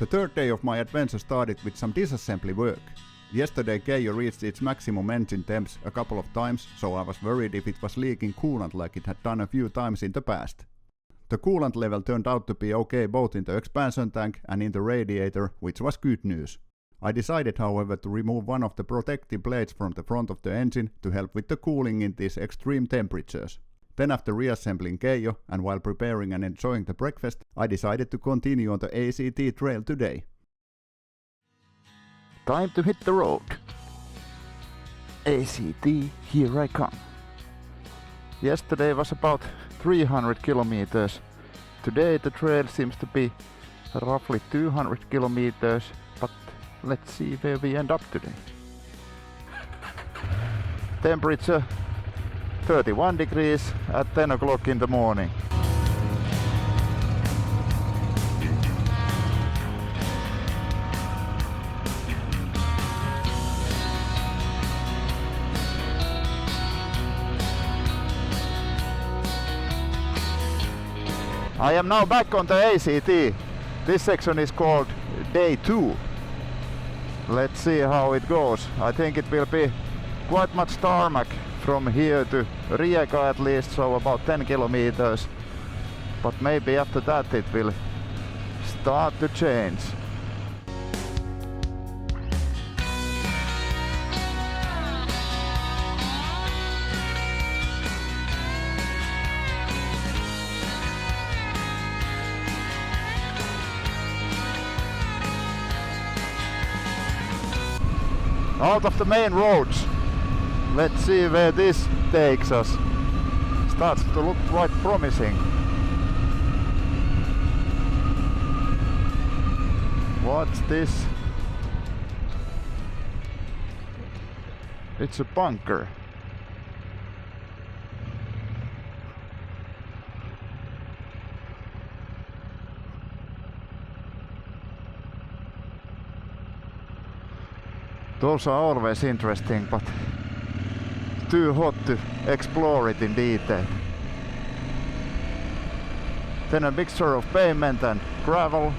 The third day of my adventure started with some disassembly work. Yesterday Keijo reached its maximum engine temps a couple of times, so I was worried if it was leaking coolant like it had done a few times in the past. The coolant level turned out to be okay both in the expansion tank and in the radiator, which was good news. I decided however to remove one of the protective plates from the front of the engine to help with the cooling in these extreme temperatures. Then after reassembling Keijo and while preparing and enjoying the breakfast, I decided to continue on the ACT trail today. Time to hit the road. ACT, here I come. Yesterday was about 300 kilometers. Today the trail seems to be roughly 200 kilometers, but let's see where we end up today. Temperature 31 degrees at 10 o'clock in the morning. I am now back on the ACT. This section is called Day 2. Let's see how it goes. I think it will be quite much tarmac from here to Rijeka at least, so about 10 kilometers. But maybe after that it will start to change. Out of the main roads. Let's see where this takes us. Starts to look quite promising. What's this? It's a bunker. Those are always interesting, but too hot to explore it in detail. Then a mixture of pavement and gravel.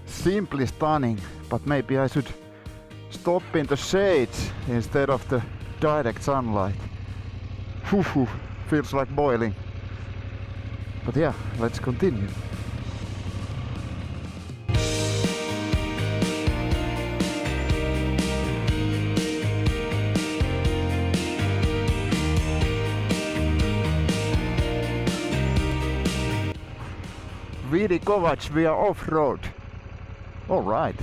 Simply stunning, but maybe I should stop in the shades instead of the direct sunlight. Feels like boiling. But yeah, let's continue. Rijeka, we are off-road. All right.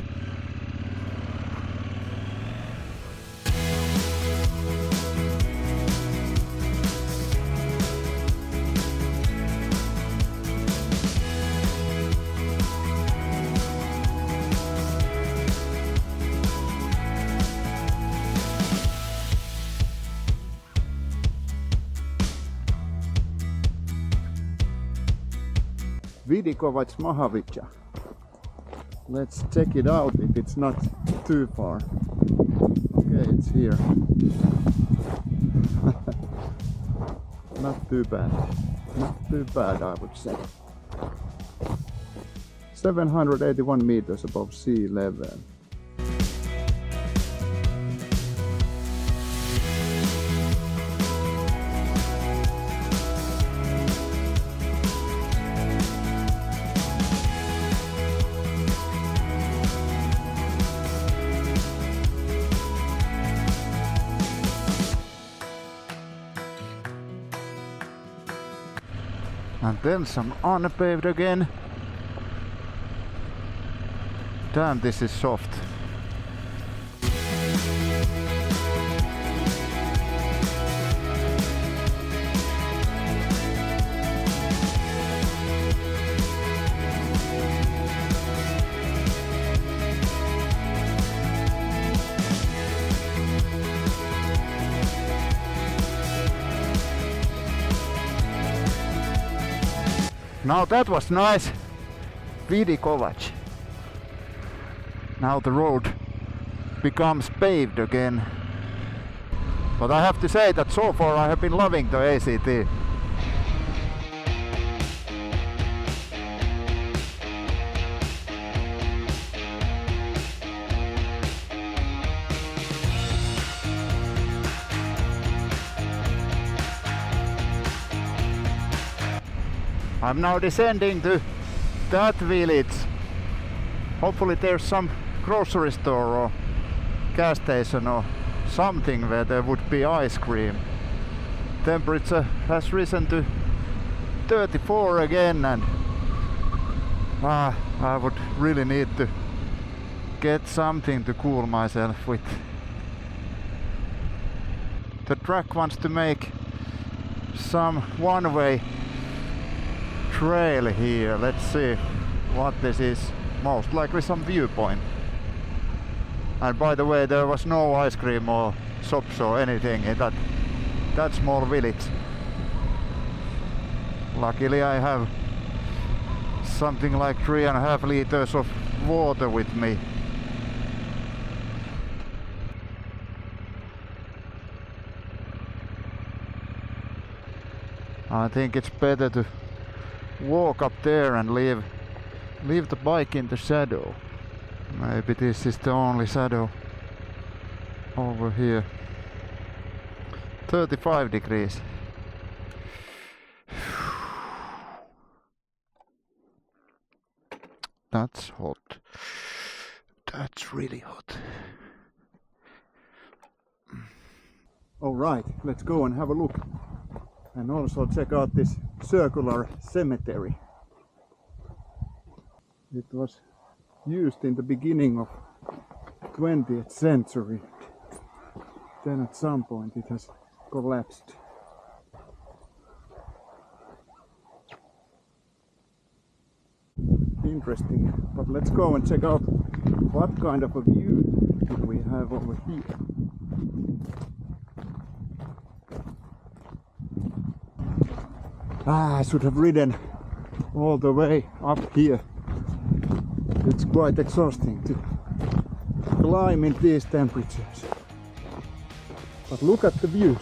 Rijeka Mahavitja. Let's check it out if it's not too far. Okay, it's here. Not too bad. Not too bad, I would say. 781 meters above sea level. And then some unpaved again. Damn, this is soft. Now that was nice. Vidikovac. Now the road becomes paved again. But I have to say that so far I have been loving the ACT. I'm now descending to that village. Hopefully there's some grocery store or gas station or something where there would be ice cream. Temperature has risen to 34 again, and I would really need to get something to cool myself with. The track wants to make some one-way trail here. Let's see what this is. Most likely some viewpoint. And by the way, there was no ice cream or shops or anything in that small village. Luckily I have something like 3.5 liters of water with me. I think it's better to walk up there and leave the bike in the shadow. Maybe this is the only shadow over here. 35 degrees. That's hot. That's really hot. Alright, let's go and have a look. And also check out this circular cemetery. It was used in the beginning of 20th century. Then at some point it has collapsed. Interesting, but let's go and check out what kind of a view do we have over here. I should have ridden all the way up here. It's quite exhausting to climb in these temperatures. But look at the views.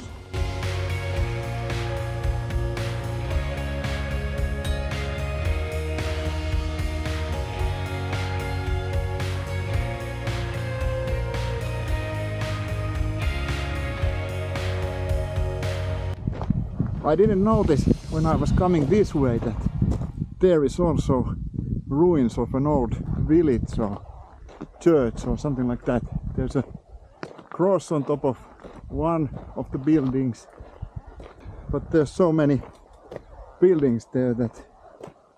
I didn't notice when I was coming this way that there is also ruins of an old village or church or something like that. There's a cross on top of one of the buildings, but there's so many buildings there that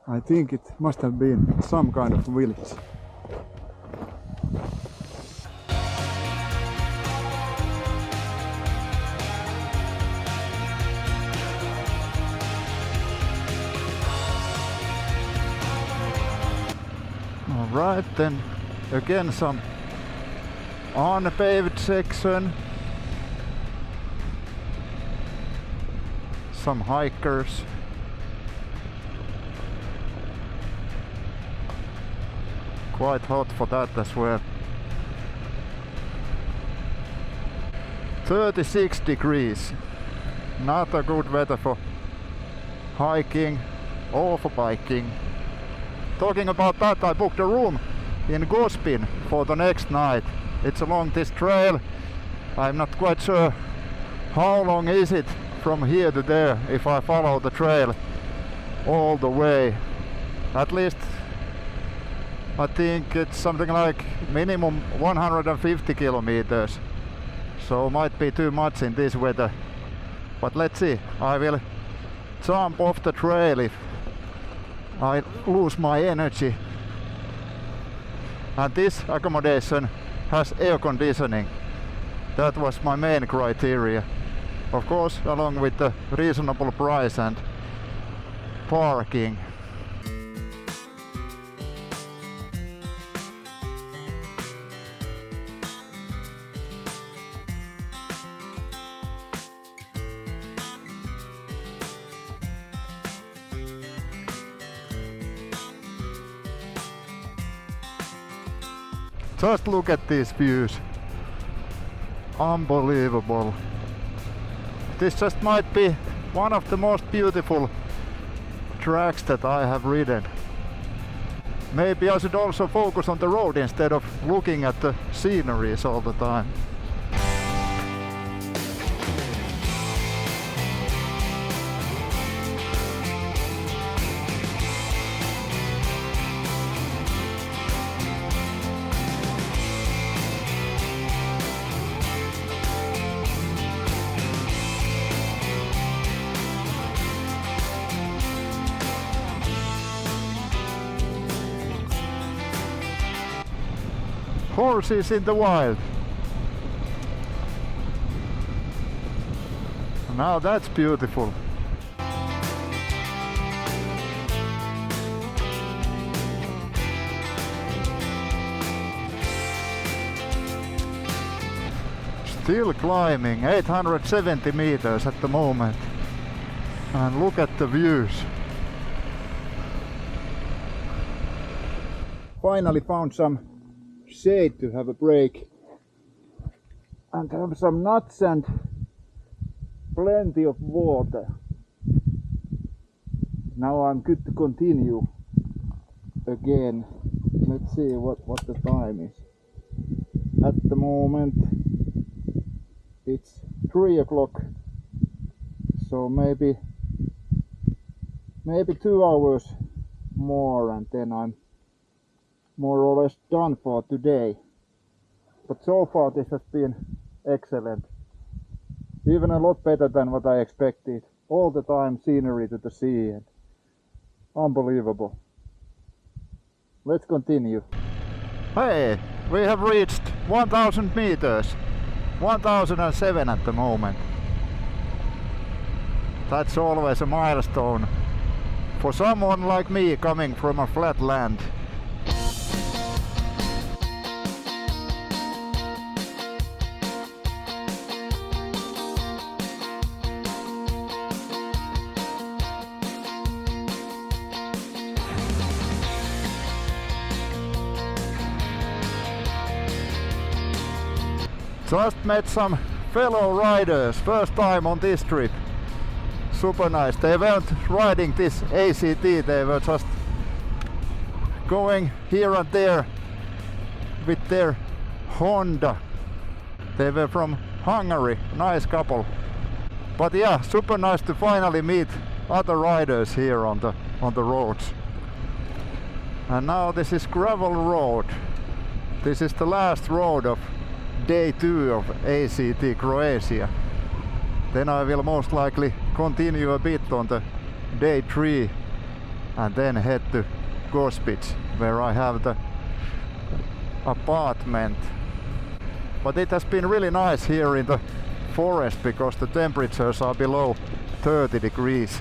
I think it must have been some kind of village. Right, then again some unpaved section, some hikers, quite hot for that as well. 36 degrees, not a good weather for hiking or for biking. Talking about that, I booked a room in Gospin for the next night. It's along this trail. I'm not quite sure how long is it from here to there if I follow the trail all the way. At least I think it's something like minimum 150 kilometers. So might be too much in this weather. But let's see, I will jump off the trail if I lose my energy. And this accommodation has air conditioning. That was my main criteria. Of course, along with the reasonable price and parking. Just look at these views. Unbelievable. This just might be one of the most beautiful tracks that I have ridden. Maybe I should also focus on the road instead of looking at the sceneries all the time. Horses in the wild. Now that's beautiful. Still climbing 870 meters at the moment. And look at the views. Finally found some shade to have a break and have some nuts and plenty of water. Now I'm good to continue again. Let's see what the time is. At the moment it's 3 o'clock, so maybe 2 hours more and then I'm more or less done for today. But so far this has been excellent. Even a lot better than what I expected. All the time scenery to the sea and unbelievable. Let's continue. Hey, we have reached 1000 meters. 1007 at the moment. That's always a milestone for someone like me coming from a flat land. Just met some fellow riders, first time on this trip. Super nice. They weren't riding this ACT, they were just going here and there with their Honda. They were from Hungary, nice couple. But yeah, super nice to finally meet other riders here on the roads. And now this is gravel road. This is the last road of day 2 of ACT Croatia. Then I will most likely continue a bit on the day 3 and then head to Gospic, where I have the apartment. But it has been really nice here in the forest because the temperatures are below 30 degrees.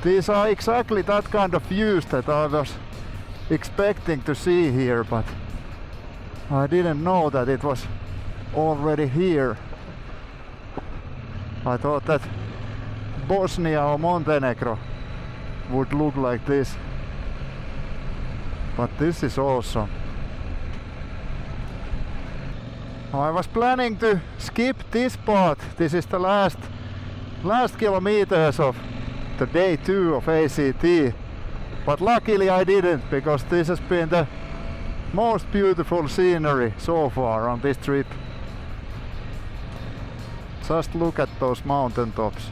These are exactly that kind of views that I was expecting to see here, but I didn't know that it was already here. I thought that Bosnia or Montenegro would look like this, but this is awesome. I was planning to skip this part. This is the last kilometers of the day 2 of ACT, but luckily I didn't, because this has been the most beautiful scenery so far on this trip. Just look at those mountain tops.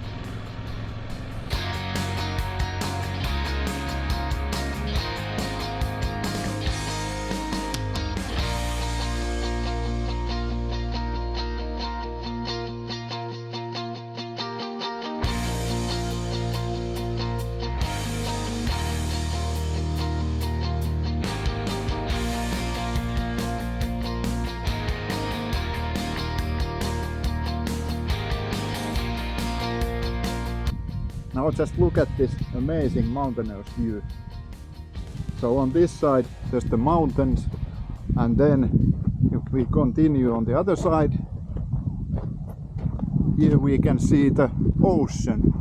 Now just look at this amazing mountainous view. So on this side there's the mountains And then if we continue on the other side, here we can see the ocean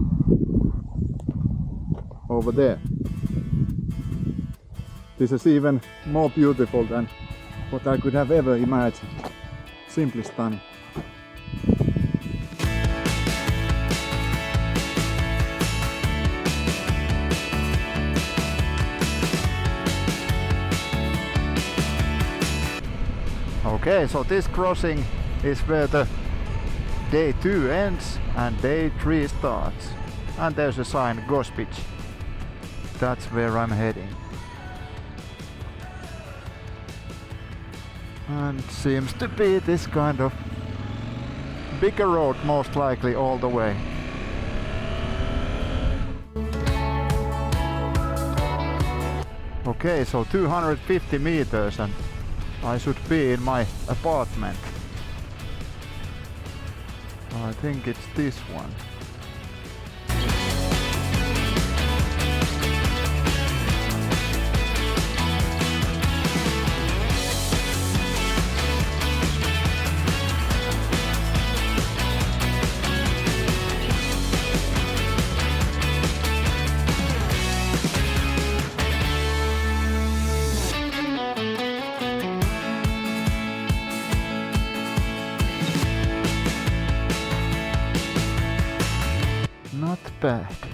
over there. This is even more beautiful than what I could have ever imagined. Simply stunning. Okay, so this crossing is where the day 2 ends and day 3 starts. And there's a sign, Gospic. That's where I'm heading. And seems to be this kind of bigger road, most likely all the way. Okay, so 250 meters and I should be in my apartment. I think it's this one. Not bad.